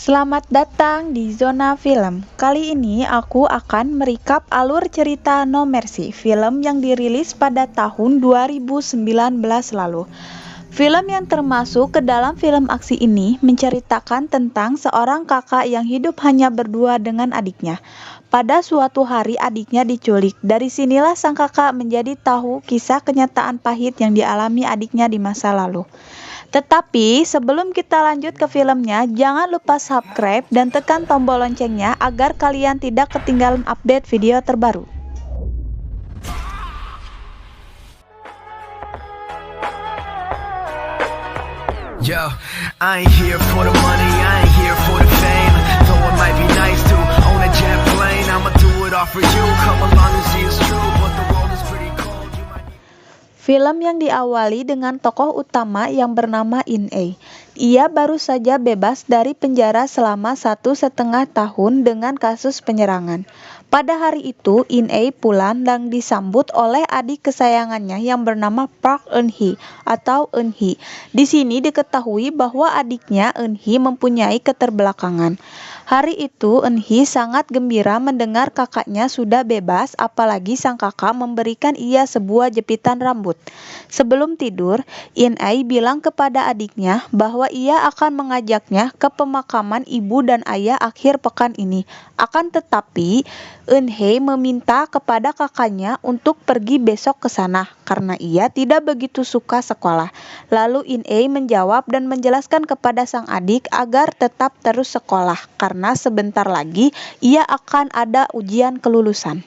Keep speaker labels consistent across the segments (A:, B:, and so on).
A: Selamat datang di Zona Film. Kali ini aku akan merecap alur cerita No Mercy, film yang dirilis pada tahun 2019 lalu. Film yang termasuk ke dalam film aksi ini menceritakan tentang seorang kakak yang hidup hanya berdua dengan adiknya. Pada suatu hari adiknya diculik. Dari sinilah sang kakak menjadi tahu kisah kenyataan pahit yang dialami adiknya di masa lalu. Tetapi sebelum kita lanjut ke filmnya, jangan lupa subscribe dan tekan tombol loncengnya agar kalian tidak ketinggalan update video terbaru.
B: Yo, I ain't here for the money, I ain't here for the fame. Though it might be nice to own a jet plane, I'ma do it all for you. Come along and see it's true, but the world is pretty cold. You might need...
A: Film yang diawali dengan tokoh utama yang bernama In-A. Ia baru saja bebas dari penjara selama 1,5 tahun dengan kasus penyerangan. Pada hari itu, In-A pulang dan disambut oleh adik kesayangannya yang bernama Park Eun-hee atau Eun-hee. Di sini diketahui bahwa adiknya Eun-hee mempunyai keterbelakangan. Hari itu, Eun-hee sangat gembira mendengar kakaknya sudah bebas, apalagi sang kakak memberikan ia sebuah jepitan rambut. Sebelum tidur, In-a bilang kepada adiknya bahwa ia akan mengajaknya ke pemakaman ibu dan ayah akhir pekan ini. Akan tetapi, Eun-hee meminta kepada kakaknya untuk pergi besok ke sana karena ia tidak begitu suka sekolah. Lalu In-a menjawab dan menjelaskan kepada sang adik agar tetap terus sekolah karena sebentar lagi ia akan ada ujian kelulusan.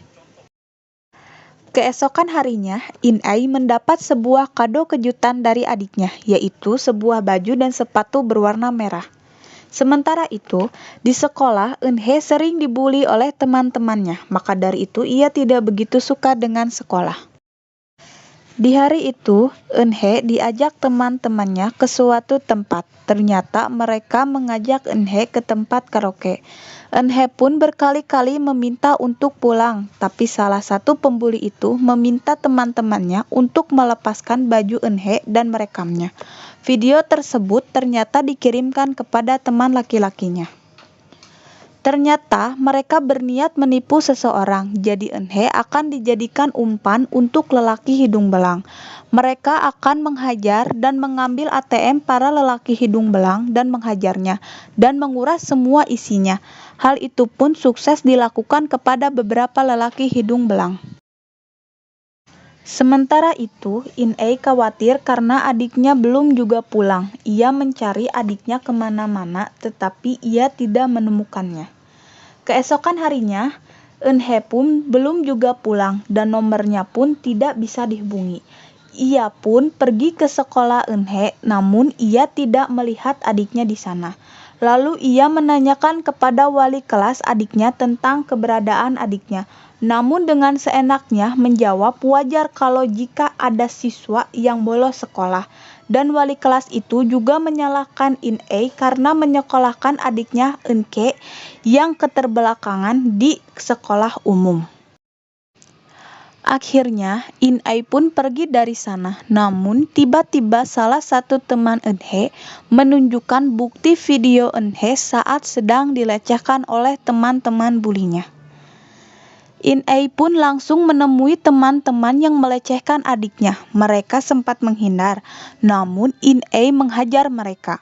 A: Keesokan harinya, In-a mendapat sebuah kado kejutan dari adiknya, yaitu sebuah baju dan sepatu berwarna merah. Sementara itu, di sekolah, Eun-hee sering dibully oleh teman-temannya, maka dari itu ia tidak begitu suka dengan sekolah. Di hari itu, Eun-hee diajak teman-temannya ke suatu tempat. Ternyata mereka mengajak Eun-hee ke tempat karaoke. Eun-hee pun berkali-kali meminta untuk pulang, tapi salah satu pembuli itu meminta teman-temannya untuk melepaskan baju Eun-hee dan merekamnya. Video tersebut ternyata dikirimkan kepada teman laki-lakinya. Ternyata mereka berniat menipu seseorang, jadi Eun-hee akan dijadikan umpan untuk lelaki hidung belang. Mereka akan menghajar dan mengambil ATM para lelaki hidung belang dan menghajarnya, dan menguras semua isinya. Hal itu pun sukses dilakukan kepada beberapa lelaki hidung belang. Sementara itu, In-a khawatir karena adiknya belum juga pulang. Ia mencari adiknya kemana-mana, tetapi ia tidak menemukannya. Keesokan harinya, Eun-hee pun belum juga pulang dan nomornya pun tidak bisa dihubungi. Ia pun pergi ke sekolah Eun-hee, namun ia tidak melihat adiknya di sana. Lalu ia menanyakan kepada wali kelas adiknya tentang keberadaan adiknya. Namun dengan seenaknya menjawab wajar kalau jika ada siswa yang bolos sekolah. Dan wali kelas itu juga menyalahkan In-a karena menyekolahkan adiknya Eun-ke yang keterbelakangan di sekolah umum. Akhirnya, In-a pun pergi dari sana. Namun, tiba-tiba salah satu teman Eun-hee menunjukkan bukti video Eun-hee saat sedang dilecehkan oleh teman-teman bulinya. In-a pun langsung menemui teman-teman yang melecehkan adiknya. Mereka sempat menghindar, namun In-a menghajar mereka.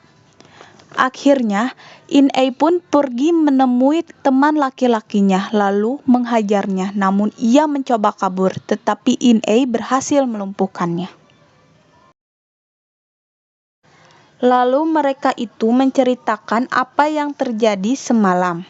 A: Akhirnya, In-a pun pergi menemui teman laki-lakinya lalu menghajarnya, namun ia mencoba kabur, tetapi In-a berhasil melumpuhkannya. Lalu mereka itu menceritakan apa yang terjadi semalam.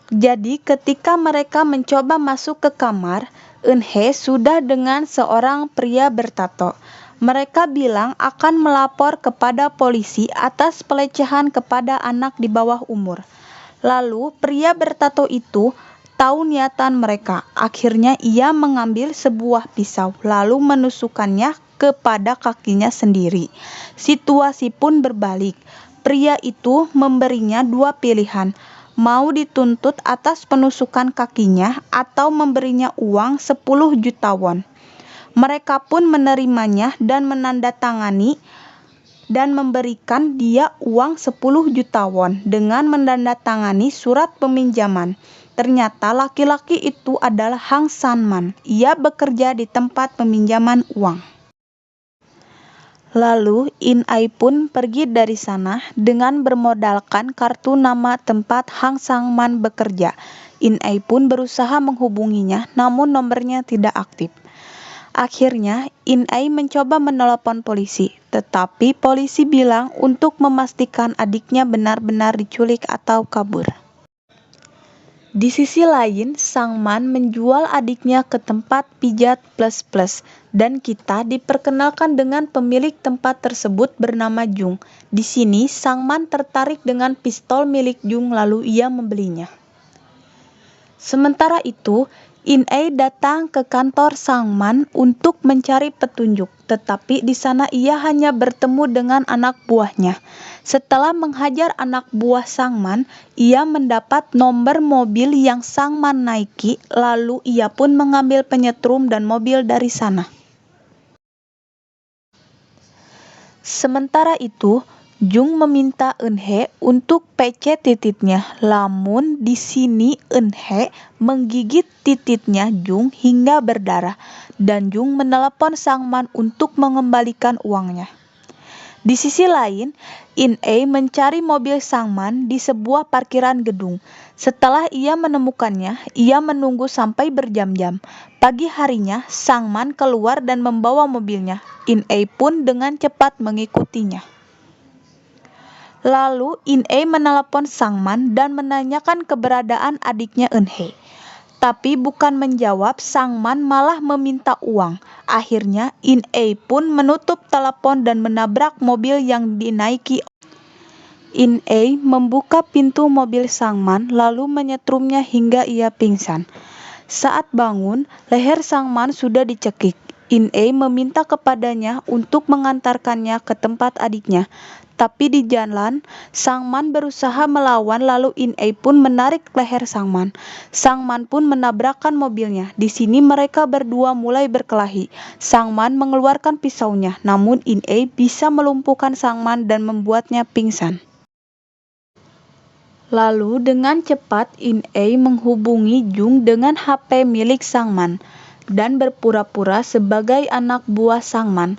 A: Jadi ketika mereka mencoba masuk ke kamar, Eun-hee sudah dengan seorang pria bertato. Mereka bilang akan melapor kepada polisi atas pelecehan kepada anak di bawah umur. Lalu pria bertato itu tahu niatan mereka. Akhirnya ia mengambil sebuah pisau lalu menusukkannya kepada kakinya sendiri. Situasi pun berbalik. Pria itu memberinya dua pilihan. Mau dituntut atas penusukan kakinya atau memberinya uang 10 juta won. Mereka pun menerimanya dan menandatangani dan memberikan dia uang 10 juta won dengan menandatangani surat peminjaman. Ternyata laki-laki itu adalah Hang Sanman. Ia bekerja di tempat peminjaman uang. Lalu In-ai pun pergi dari sana dengan bermodalkan kartu nama tempat Hang Sanman bekerja. In-ai pun berusaha menghubunginya, namun nomornya tidak aktif. Akhirnya, In-ai mencoba menelepon polisi, tetapi polisi bilang untuk memastikan adiknya benar-benar diculik atau kabur. Di sisi lain, Sang Man menjual adiknya ke tempat pijat plus-plus, dan kita diperkenalkan dengan pemilik tempat tersebut bernama Jung. Di sini, Sang Man tertarik dengan pistol milik Jung lalu ia membelinya. Sementara itu, In-ai datang ke kantor Sang Man untuk mencari petunjuk, tetapi di sana ia hanya bertemu dengan anak buahnya. Setelah menghajar anak buah Sang Man, ia mendapat nomor mobil yang Sang Man naiki, lalu ia pun mengambil penyetrum dan mobil dari sana. Sementara itu, Jung meminta Eun-hye untuk PC titiknya, namun di sini Eun-hye menggigit titiknya Jung hingga berdarah, dan Jung menelepon Sang Man untuk mengembalikan uangnya. Di sisi lain, In-ai mencari mobil Sang Man di sebuah parkiran gedung. Setelah ia menemukannya, ia menunggu sampai berjam-jam. Pagi harinya, Sang Man keluar dan membawa mobilnya. In-ai pun dengan cepat mengikutinya. Lalu In-ai menelepon Sang Man dan menanyakan keberadaan adiknya Eun-hye. Tapi bukan menjawab, Sang Man malah meminta uang. Akhirnya In-ai pun menutup telepon dan menabrak mobil yang dinaiki. In-ai membuka pintu mobil Sang Man lalu menyetrumnya hingga ia pingsan. Saat bangun, leher Sang Man sudah dicekik. In-ai meminta kepadanya untuk mengantarkannya ke tempat adiknya. Tapi di jalan, Sang Man berusaha melawan lalu In-ai pun menarik leher Sang Man. Sang Man pun menabrakkan mobilnya. Di sini mereka berdua mulai berkelahi. Sang Man mengeluarkan pisaunya, namun In-ai bisa melumpuhkan Sang Man dan membuatnya pingsan. Lalu dengan cepat In-ai menghubungi Jung dengan HP milik Sang Man dan berpura-pura sebagai anak buah Sang Man.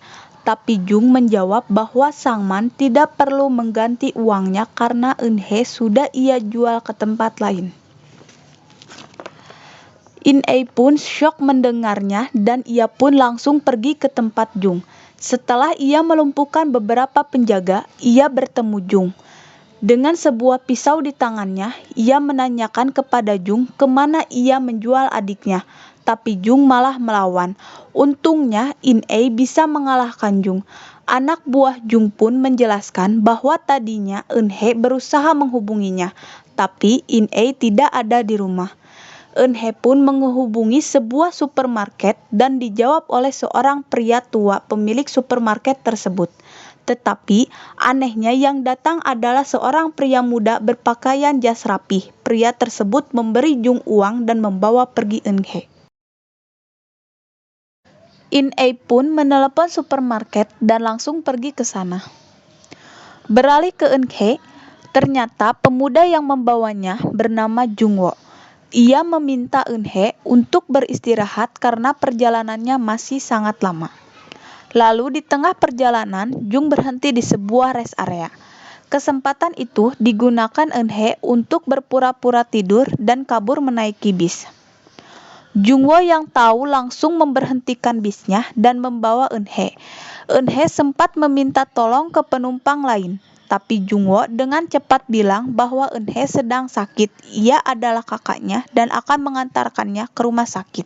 A: Tapi Jung menjawab bahwa Sang Man tidak perlu mengganti uangnya karena Eun-hye sudah ia jual ke tempat lain. In-ai pun syok mendengarnya dan ia pun langsung pergi ke tempat Jung. Setelah ia melumpuhkan beberapa penjaga, ia bertemu Jung. Dengan sebuah pisau di tangannya, ia menanyakan kepada Jung kemana ia menjual adiknya. Tapi Jung malah melawan. Untungnya In-ai bisa mengalahkan Jung. Anak buah Jung pun menjelaskan bahwa tadinya Eun-hye berusaha menghubunginya, tapi In-ai tidak ada di rumah. Eun-hye pun menghubungi sebuah supermarket dan dijawab oleh seorang pria tua pemilik supermarket tersebut. Tetapi anehnya yang datang adalah seorang pria muda berpakaian jas rapih. Pria tersebut memberi Jung uang dan membawa pergi Eun-hye. In-ai pun menelepon supermarket dan langsung pergi ke sana. Beralih ke Eun-hye, ternyata pemuda yang membawanya bernama Jung-wo. Ia meminta Eun-hye untuk beristirahat karena perjalanannya masih sangat lama. Lalu di tengah perjalanan, Jung berhenti di sebuah rest area. Kesempatan itu digunakan Eun-hye untuk berpura-pura tidur dan kabur menaiki bis. Jung-wo yang tahu langsung memberhentikan bisnya dan membawa Eun-hye. Eun-hye sempat meminta tolong ke penumpang lain, tapi Jung-wo dengan cepat bilang bahwa Eun-hye sedang sakit. Ia adalah kakaknya dan akan mengantarkannya ke rumah sakit.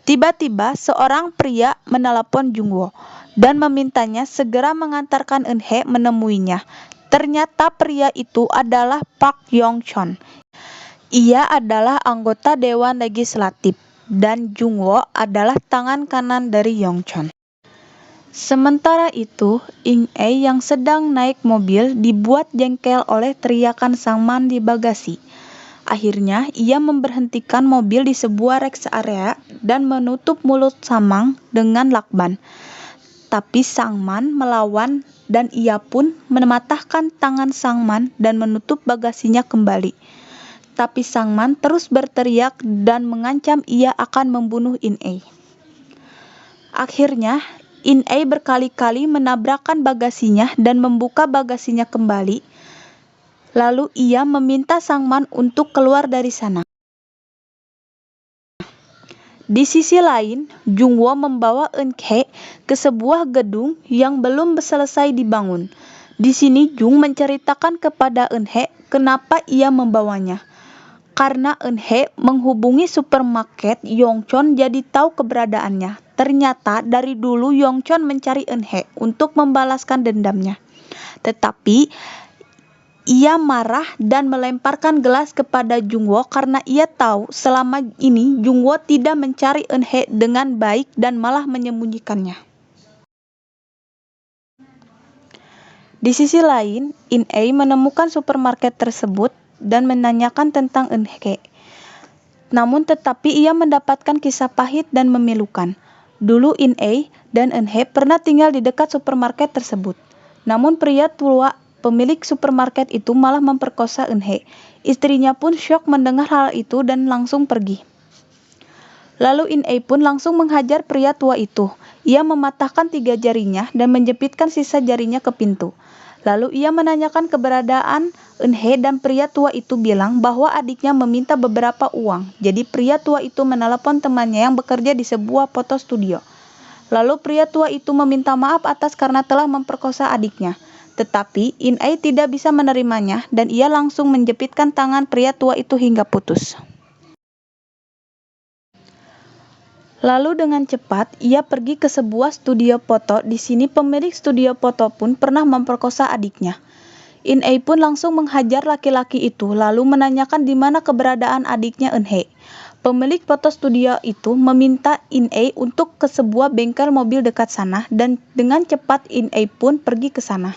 A: Tiba-tiba seorang pria menelepon Jung-wo dan memintanya segera mengantarkan Eun-hye menemuinya. Ternyata pria itu adalah Park Yong-chon. Ia adalah anggota Dewan Legislatif dan Jung-wo adalah tangan kanan dari Yong-chon. Sementara itu, In-ai yang sedang naik mobil dibuat jengkel oleh teriakan Sang Man di bagasi. Akhirnya, ia memberhentikan mobil di sebuah rest area dan menutup mulut Samang dengan lakban. tetapi sang man melawan dan ia pun mematahkan tangan sang man dan menutup bagasinya kembali. Tapi sang man terus berteriak dan mengancam ia akan membunuh In-ei. Akhirnya, In-ei berkali-kali menabrakkan bagasinya dan membuka bagasinya kembali. Lalu ia meminta sang man untuk keluar dari sana. Di sisi lain, Jungwoo membawa Eun-hye ke sebuah gedung yang belum selesai dibangun. Di sini Jung menceritakan kepada Eun-hye kenapa ia membawanya. Karena Eun-hye menghubungi supermarket Yongchon jadi tahu keberadaannya. Ternyata dari dulu Yongchon mencari Eun-hye untuk membalaskan dendamnya. Tetapi ia marah dan melemparkan gelas kepada Jungwoo karena ia tahu selama ini Jungwoo tidak mencari Eun-hye dengan baik dan malah menyembunyikannya. Di sisi lain, In-ei menemukan supermarket tersebut dan menanyakan tentang Eun-hye. Namun tetapi ia mendapatkan kisah pahit dan memilukan. Dulu In-ei dan Eun-hye pernah tinggal di dekat supermarket tersebut. Namun pria tua pemilik supermarket itu malah memperkosa Eun-hye. Istrinya pun syok mendengar hal itu dan langsung pergi. Lalu In-ei pun langsung menghajar pria tua itu. Ia mematahkan 3 jarinya dan menjepitkan sisa jarinya ke pintu. Lalu ia menanyakan keberadaan Eun-hye dan pria tua itu bilang bahwa adiknya meminta beberapa uang. Jadi pria tua itu menelepon temannya yang bekerja di sebuah foto studio. Lalu pria tua itu meminta maaf atas karena telah memperkosa adiknya. Tetapi In-ei tidak bisa menerimanya dan ia langsung menjepitkan tangan pria tua itu hingga putus. Lalu dengan cepat ia pergi ke sebuah studio foto. Di sini pemilik studio foto pun pernah memperkosa adiknya. In-ei pun langsung menghajar laki-laki itu lalu menanyakan di mana keberadaan adiknya Eun-hye. Pemilik foto studio itu meminta In-ei untuk ke sebuah bengkel mobil dekat sana dan dengan cepat In-ei pun pergi ke sana.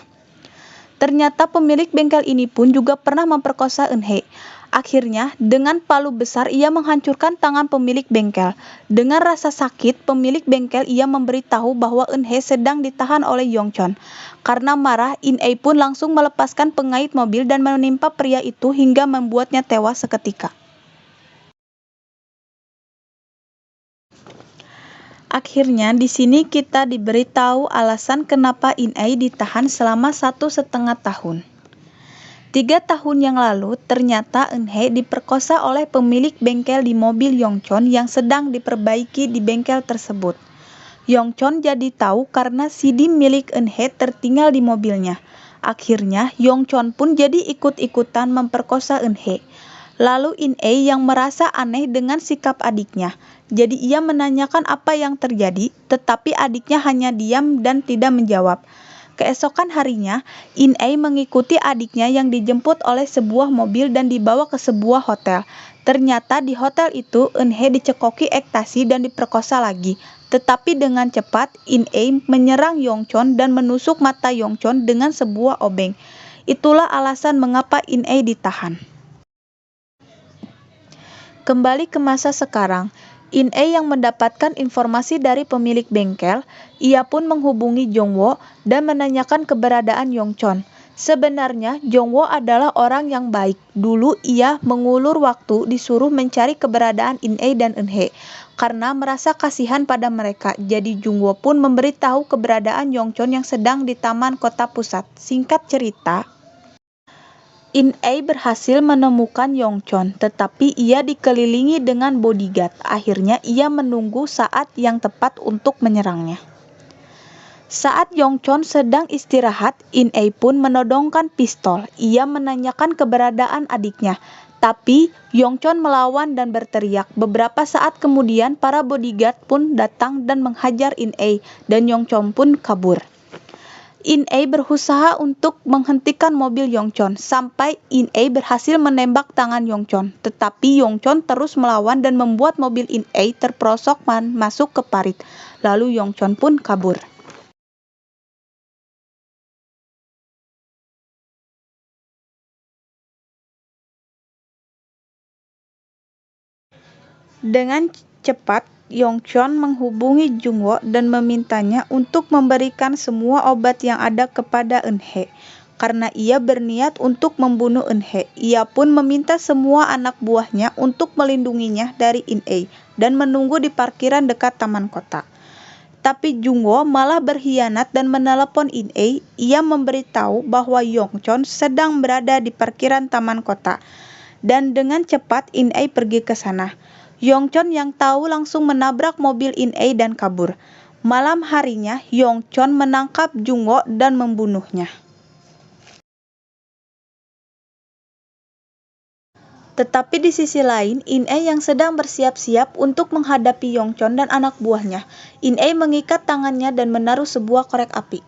A: Ternyata pemilik bengkel ini pun juga pernah memperkosa Eun-hye. Akhirnya, dengan palu besar ia menghancurkan tangan pemilik bengkel. Dengan rasa sakit, pemilik bengkel ia memberitahu bahwa Eun-hye sedang ditahan oleh Yongchon. Karena marah, In-ei pun langsung melepaskan pengait mobil dan menimpa pria itu hingga membuatnya tewas seketika. Akhirnya di sini kita diberitahu alasan kenapa In-ei ditahan selama 1,5 tahun. 3 tahun yang lalu, ternyata Eun-hye diperkosa oleh pemilik bengkel di mobil Yongchon yang sedang diperbaiki di bengkel tersebut. Yongchon jadi tahu karena CD milik Eun-hye tertinggal di mobilnya. Akhirnya, Yongchon pun jadi ikut-ikutan memperkosa Eun-hye. Lalu In-ei yang merasa aneh dengan sikap adiknya. Jadi ia menanyakan apa yang terjadi, tetapi adiknya hanya diam dan tidak menjawab. Keesokan harinya, In-ei mengikuti adiknya yang dijemput oleh sebuah mobil dan dibawa ke sebuah hotel. Ternyata di hotel itu Eun-hye dicekoki ekstasi dan diperkosa lagi. Tetapi dengan cepat, In-ei menyerang Yongchon dan menusuk mata Yongchon dengan sebuah obeng. Itulah alasan mengapa In-ei ditahan. Kembali ke masa sekarang, In-ei yang mendapatkan informasi dari pemilik bengkel, ia pun menghubungi Jongwoo dan menanyakan keberadaan Yongchon. Sebenarnya, Jongwoo adalah orang yang baik. Dulu ia mengulur waktu disuruh mencari keberadaan In-ei dan Eun-hye. Karena merasa kasihan pada mereka, jadi Jongwoo pun memberitahu keberadaan Yongchon yang sedang di taman kota pusat. Singkat cerita, In-ei berhasil menemukan Yongchon, tetapi ia dikelilingi dengan bodyguard. Akhirnya ia menunggu saat yang tepat untuk menyerangnya. Saat Yongchon sedang istirahat, In-ei pun menodongkan pistol. Ia menanyakan keberadaan adiknya, tapi Yongchon melawan dan berteriak. Beberapa saat kemudian, para bodyguard pun datang dan menghajar In-ei, dan Yongchon pun kabur. In-ei berusaha untuk menghentikan mobil Yongchon sampai In-ei berhasil menembak tangan Yongchon. Tetapi Yongchon terus melawan dan membuat mobil In-ei terperosok masuk ke parit. Lalu Yongchon pun kabur. Dengan cepat, Yongchon menghubungi Jungwo dan memintanya untuk memberikan semua obat yang ada kepada Eunhye. Karena ia berniat untuk membunuh Eunhye, ia pun meminta semua anak buahnya untuk melindunginya dari In-ae dan menunggu di parkiran dekat taman kota. Tapi Jungwo malah berkhianat dan menelepon In-ae. Ia memberitahu bahwa Yongchon sedang berada di parkiran taman kota. Dan dengan cepat In-ae pergi ke sana. Yongchon yang tahu langsung menabrak mobil In-ae dan kabur. Malam harinya, Yongchon menangkap Jungwo dan membunuhnya. Tetapi di sisi lain, In-ae yang sedang bersiap-siap untuk menghadapi Yongchon dan anak buahnya. In-ae mengikat tangannya dan menaruh sebuah korek api.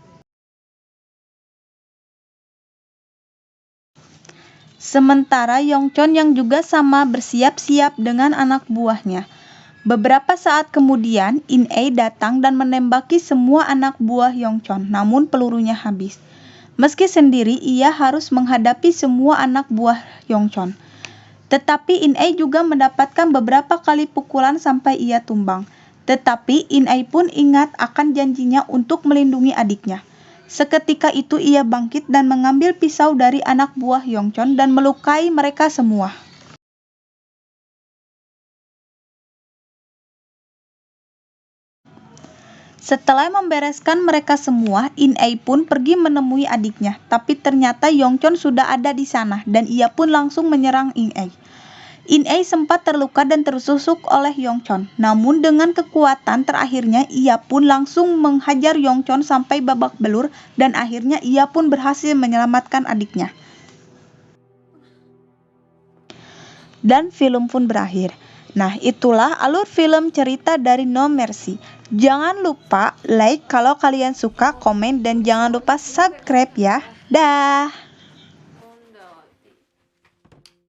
A: Sementara Yongchon yang juga sama bersiap-siap dengan anak buahnya. Beberapa saat kemudian, In-ae datang dan menembaki semua anak buah Yongchon, namun pelurunya habis. Meski sendiri, ia harus menghadapi semua anak buah Yongchon. Tetapi In-ae juga mendapatkan beberapa kali pukulan sampai ia tumbang. Tetapi In-ae pun ingat akan janjinya untuk melindungi adiknya. Seketika itu ia bangkit dan mengambil pisau dari anak buah Yongchon dan melukai mereka semua. Setelah membereskan mereka semua, In-ae pun pergi menemui adiknya. Tapi ternyata Yongchon sudah ada di sana dan ia pun langsung menyerang In-ae. In-ae sempat terluka dan tertusuk oleh Yongchon. Namun dengan kekuatan terakhirnya ia pun langsung menghajar Yongchon sampai babak belur dan akhirnya ia pun berhasil menyelamatkan adiknya. Dan film pun berakhir. Nah, itulah alur film cerita dari No Mercy. Jangan lupa like kalau kalian suka, komen, dan jangan lupa subscribe ya. Dah.